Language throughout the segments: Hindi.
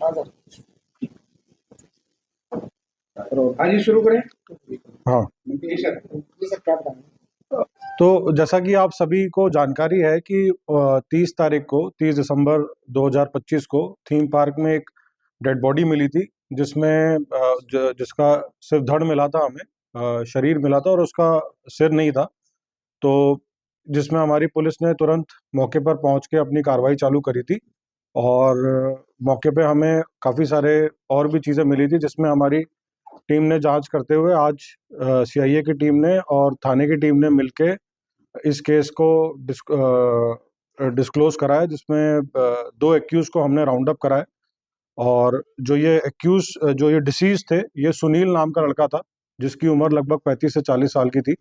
हाँ सर। हाँ जी, शुरू करें। हाँ, जी सर, क्या बताएं। तो जैसा कि आप सभी को जानकारी है कि 30 तारीख को 30 दिसंबर 2025 को थीम पार्क में एक डेड बॉडी मिली थी, जिसमें जिसका सिर्फ धड़ मिला था हमें, शरीर मिला था और उसका सिर नहीं था। तो जिसमें हमारी पुलिस ने तुरंत मौके पर पहुंच के अपनी कार्रवाई चालू करी थी और मौके पे हमें काफ़ी सारे और भी चीज़ें मिली थी, जिसमें हमारी टीम ने जांच करते हुए आज सीआईए की टीम ने और थाने की टीम ने मिलके इस केस को डिस्क्लोज करा है, जिसमें दो एक्यूज को हमने राउंड अप करा है। और जो ये डिसीज थे, ये सुनील नाम का लड़का था, जिसकी उम्र लगभग 35 से 40 साल की थी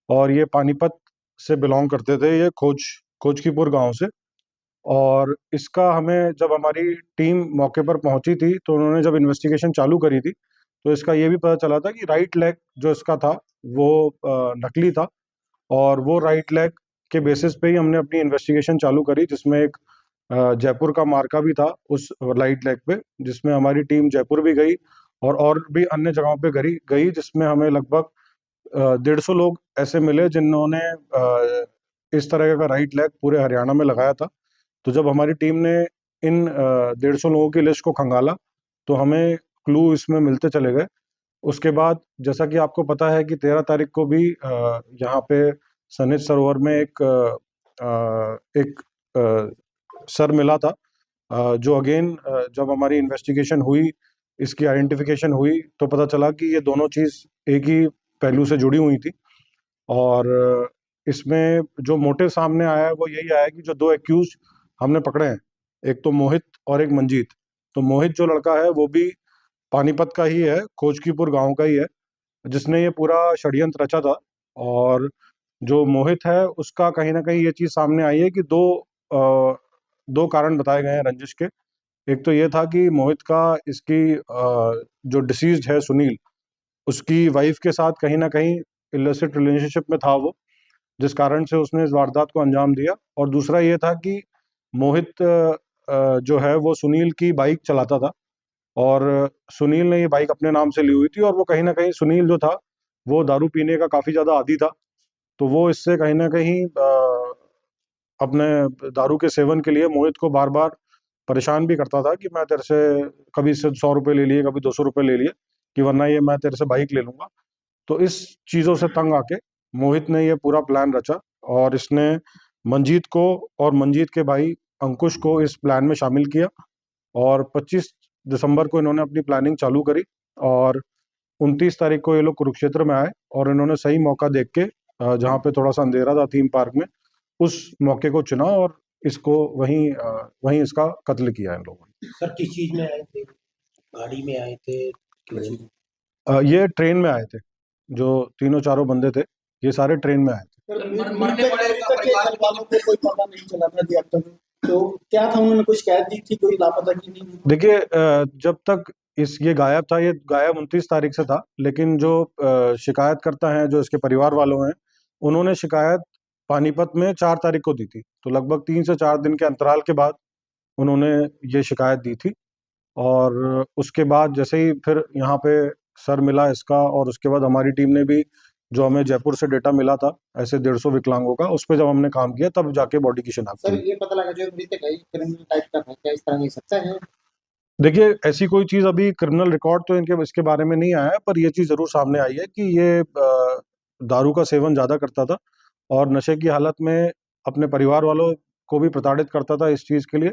और ये पानीपत से बिलोंग करते थे, ये खोजकीपुर गांव से। और इसका हमें जब हमारी टीम मौके पर पहुंची थी तो उन्होंने जब इन्वेस्टिगेशन चालू करी थी तो इसका ये भी पता चला था कि राइट लेग जो इसका था वो नकली था। और वो राइट लेग के बेसिस पे ही हमने अपनी इन्वेस्टिगेशन चालू करी, जिसमें एक जयपुर का मार्का भी था उस राइट लेग पे, जिसमें हमारी टीम जयपुर भी गई और भी अन्य जगहों पे गई, जिसमें हमें लगभग 150 लोग ऐसे मिले जिन्होंने इस तरह का राइट लेग पूरे हरियाणा में लगाया था। तो जब हमारी टीम ने इन 150 लोगों की लिस्ट को खंगाला तो हमें क्लू इसमें मिलते चले गए। उसके बाद जैसा कि आपको पता है कि 13 तारीख को भी यहाँ पे सनित सरोवर में एक सर मिला था, जो अगेन जब हमारी इन्वेस्टिगेशन हुई, इसकी आइडेंटिफिकेशन हुई तो पता चला कि ये दोनों चीज़ एक ही पहलू से जुड़ी हुई थी। और इसमें जो मोटिव सामने आया है वो यही आया कि जो दो एक्यूज हमने पकड़े हैं, एक तो मोहित और एक मंजीत। तो मोहित जो लड़का है वो भी पानीपत का ही है, खोजकीपुर गांव का ही है, जिसने ये पूरा षड्यंत्र रचा था। और जो मोहित है उसका कहीं ना कहीं ये चीज़ सामने आई है कि दो कारण बताए गए हैं रंजिश के। एक तो ये था कि मोहित का इसकी जो डिसीज्ड है सुनील, उसकी वाइफ के साथ कहीं ना कहीं इलिसिट रिलेशनशिप में था वो, जिस कारण से उसने इस वारदात को अंजाम दिया। और दूसरा ये था कि मोहित जो है वो सुनील की बाइक चलाता था और सुनील ने ये बाइक अपने नाम से ली हुई थी और वो कहीं ना कहीं सुनील जो था वो दारू पीने का काफ़ी ज़्यादा आदी था। तो वो इससे कहीं ना कहीं अपने दारू के सेवन के लिए मोहित को बार बार परेशान भी करता था कि मैं तेरे से कभी इससे 100 रुपये ले लिए, कभी 200 रुपये ले लिए, कि वरना ये मैं तेरे से बाइक ले लूंगा। तो इस चीज़ों से तंग आके मोहित ने ये पूरा प्लान रचा और इसने मंजीत को और मंजीत के भाई अंकुश को इस प्लान में शामिल किया। और 25 दिसंबर को इन्होंने अपनी प्लानिंग चालू करी और 29 तारीख को ये लोग कुरुक्षेत्र में आए और इन्होंने सही मौका देख के, जहाँ पे थोड़ा सा अंधेरा था थीम पार्क में, उस मौके को चुना और इसको वहीं इसका कत्ल किया इन लोगों ने। सर किस चीज में आए थे, गाड़ी में आए थे, किस चीज में? ये ट्रेन में आए थे, जो तीनों चारों बंदे थे ये सारे ट्रेन में आए थे। मरने वाले का परिवार वालों को कोई पता नहीं चला था जी अब तक। तो क्या था, उन्होंने कोई शिकायत दी थी, कोई लापता की नहीं? देखिए, जब तक ये गायब था, ये गायब 29 तारीख से था, लेकिन जो शिकायत करता है, जो इसके परिवार वालों हैं, उन्होंने शिकायत पानीपत में 4 तारीख को दी थी। तो लगभग 3 से 4 दिन के अंतराल के बाद उन्होंने ये शिकायत दी थी। और उसके बाद जैसे ही फिर यहाँ पे सर मिला इसका, और उसके बाद हमारी टीम ने भी, जो हमें जयपुर से डेटा मिला था ऐसे 150 विकलांगों का, उस पर जब हमने काम किया तब जाके बॉडी की शिनाख्त सर हुई। ये पता लगा जो मृतक है क्रिमिनल टाइप का था, क्या इस तरह की सच्चा है? देखिए, ऐसी कोई चीज़ अभी क्रिमिनल रिकॉर्ड तो इनके इसके बारे में नहीं आया है, पर ये चीज़ ज़रूर सामने आई है कि ये दारू का सेवन ज़्यादा करता था और नशे की हालत में अपने परिवार वालों को भी प्रताड़ित करता था इस चीज़ के लिए,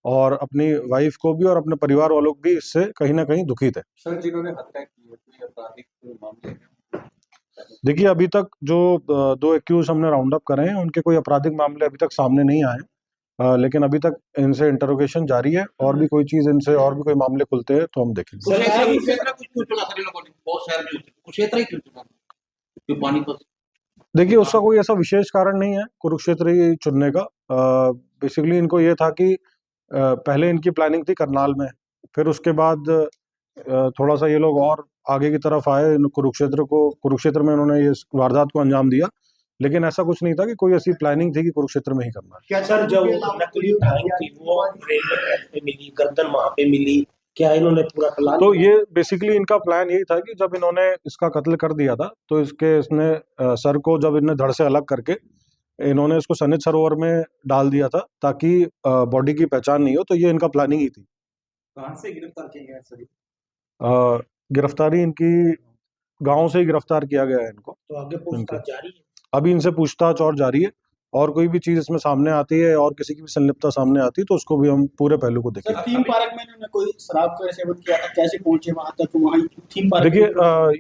और अपनी वाइफ को भी और अपने परिवार वालों को भी इससे कहीं ना कहीं दुखित है। सर जिन्होंने हत्या की है कोई आपराधिक मामले हैं? देखिए, अभी तक जो दो एक्यूज हमने राउंड अप करे हैं उनके कोई आपराधिक मामले अभी तक सामने नहीं आए, लेकिन अभी तक इनसे इंटरोगेशन जारी है, और भी कोई चीज़ इनसे और भी कोई मामले खुलते हैं तो हम देखेंगे। कुरुक्षेत्र कुछ क्यों चुना सर इन लोगों ने? बहुत शहर में कुरुक्षेत्र ही क्यों चुना? क्यों पानीपत? देखिए, उसका कोई ऐसा विशेष कारण नहीं है कुरुक्षेत्र ही चुनने का। बेसिकली इनको ये था कि पहले इनकी प्लानिंग थी करनाल में, फिर उसके बाद थोड़ा सा ये लोग और आगे की तरफ आए, कुरुक्षेत्र में इन्होंने ये वारदात को अंजाम दिया। लेकिन ऐसा कुछ नहीं था कि कोई ऐसी प्लानिंग थी कि कुरुक्षेत्र में ही करना है। क्या सर जो नकली उठाई थी वो रेलवे ट्रैक पे मिली, गर्दन वहां पे मिली, क्या इन्होंने पूरा प्लान? तो ये बेसिकली इनका प्लान यही था कि जब इन्होंने इसका कत्ल कर दिया था तो इसने सर को जब इन्हें धड़ से अलग करके इन्होंने इसको सनित सरोवर में डाल दिया था ताकि बॉडी की पहचान नहीं हो, तो ये इनका प्लानिंग ही थी। कहां से गिरफ्तार किए गए सर? गिरफ्तारी इनकी गांव से ही गिरफ्तार किया गया है इनको। तो आगे पूछताछ जारी है? अभी इनसे पूछताछ और जारी है, और कोई भी चीज इसमें सामने आती है और किसी की भी संलिप्तता सामने आती है तो उसको भी हम पूरे पहलू को सर देखेंगे। थीम पार्क में इन्होंने कोई शराब का सेवन किया था, कैसे पहुंचे वहां तक? वहां थीम पार्क देखिए,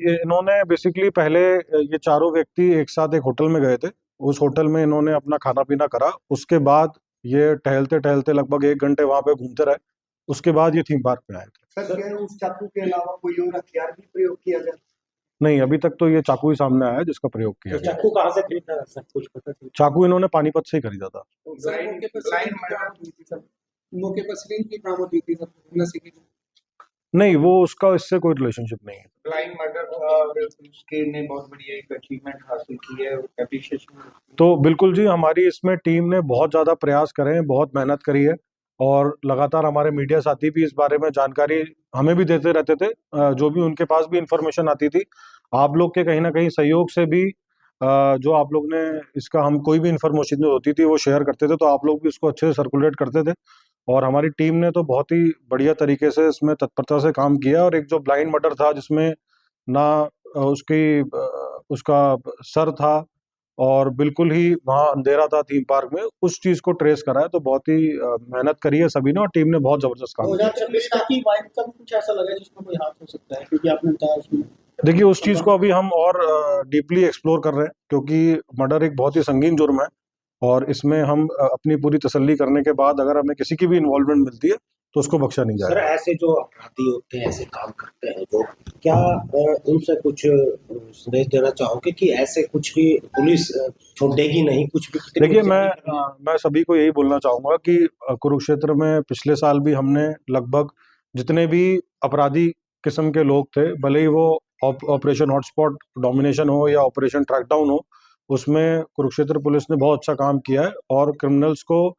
ये इन्होंने बेसिकली पहले ये चारों व्यक्ति एक साथ एक होटल में गए थे। उस होटल में इन्होंने अपना खाना पीना करा, उसके बाद ये टहलते टहलते लगभग 1 घंटे वहां पे घूमते रहे, उसके बाद ये थीम पार्क में आए थे। सर क्या उस चाकू के अलावा कोई और हथियार भी प्रयोग किया गया? नहीं, अभी तक तो ये चाकू ही सामने आया है जिसका प्रयोग किया तो गया। चाकू कहाँ से खरीदा था सर, कुछ पता चला? चाकू इन्होंने पानीपत से ही खरीदा था। मौके पर सिरिंज भी बरामद हुई थी सर, नशे की। नहीं, वो उसका इससे कोई रिलेशनशिप नहीं है। ब्लाइंड मर्डर था और उसके ने बहुत बड़ी एक अचीवमेंट हासिल की है, एप्रिशिएशन। तो बिल्कुल जी, हमारी इसमें टीम ने बहुत ज़्यादा प्रयास करे हैं, बहुत मेहनत करी है, और लगातार हमारे मीडिया साथी भी इस बारे में जानकारी हमें भी देते रहते थे। जो भी उनके पास भी इंफॉर्मेशन आती थी, आप लोग के कहीं ना कहीं सहयोग से भी जो आप लोग ने इसका, हम कोई भी इंफॉर्मेशन जो होती थी वो शेयर करते थे, तो आप लोग भी उसको अच्छे से सर्कुलेट करते थे, और हमारी टीम ने तो बहुत ही बढ़िया तरीके से इसमें तत्परता से काम किया। और एक जो ब्लाइंड मर्डर था जिसमें ना उसका सर था और बिल्कुल ही वहाँ अंधेरा था थीम पार्क में, उस चीज को ट्रेस करा है। तो बहुत ही मेहनत करी है सभी ने, और टीम ने बहुत जबरदस्त काम किया। 2026 की वाइफ का भी कुछ ऐसा लगा जिसमें कोई हाथ हो सकता है, क्योंकि आपने बताया उसमें। देखिए, उस चीज को अभी हम और डीपली एक्सप्लोर कर रहे हैं, क्योंकि मर्डर एक बहुत ही संगीन जुर्म है, और इसमें हम अपनी पूरी तसल्ली करने के बाद अगर हमें किसी की भी इन्वॉल्वमेंट मिलती है तो उसको बख्शा नहीं सर जाएगा। ऐसे जो अपराधी होते हैं, ऐसे काम करते हैं जो, क्या उनसे कुछ संदेश देना चाहोगे कि ऐसे कुछ भी पुलिस छोड़ेगी नहीं, कुछ भी? देखिए, मैं सभी को यही बोलना चाहूंगा कि कुरुक्षेत्र में पिछले साल भी हमने लगभग जितने भी अपराधी किस्म के लोग थे, भले ही वो ऑपरेशन हॉटस्पॉट डोमिनेशन हो या ऑपरेशन ट्रैकडाउन हो, उसमें कुरुक्षेत्र पुलिस ने बहुत अच्छा काम किया है, और क्रिमिनल्स को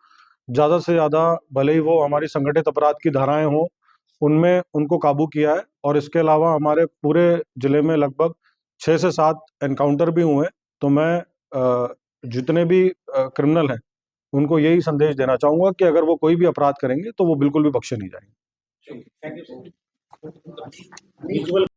ज़्यादा से ज़्यादा, भले ही वो हमारी संगठित अपराध की धाराएं हों, उनमें उनको काबू किया है। और इसके अलावा हमारे पूरे जिले में लगभग 6 से 7 एनकाउंटर भी हुए। तो मैं जितने भी क्रिमिनल हैं उनको यही संदेश देना चाहूँगा कि अगर वो कोई भी अपराध करेंगे तो वो बिल्कुल भी बख्शे नहीं जाएंगे। विजुअल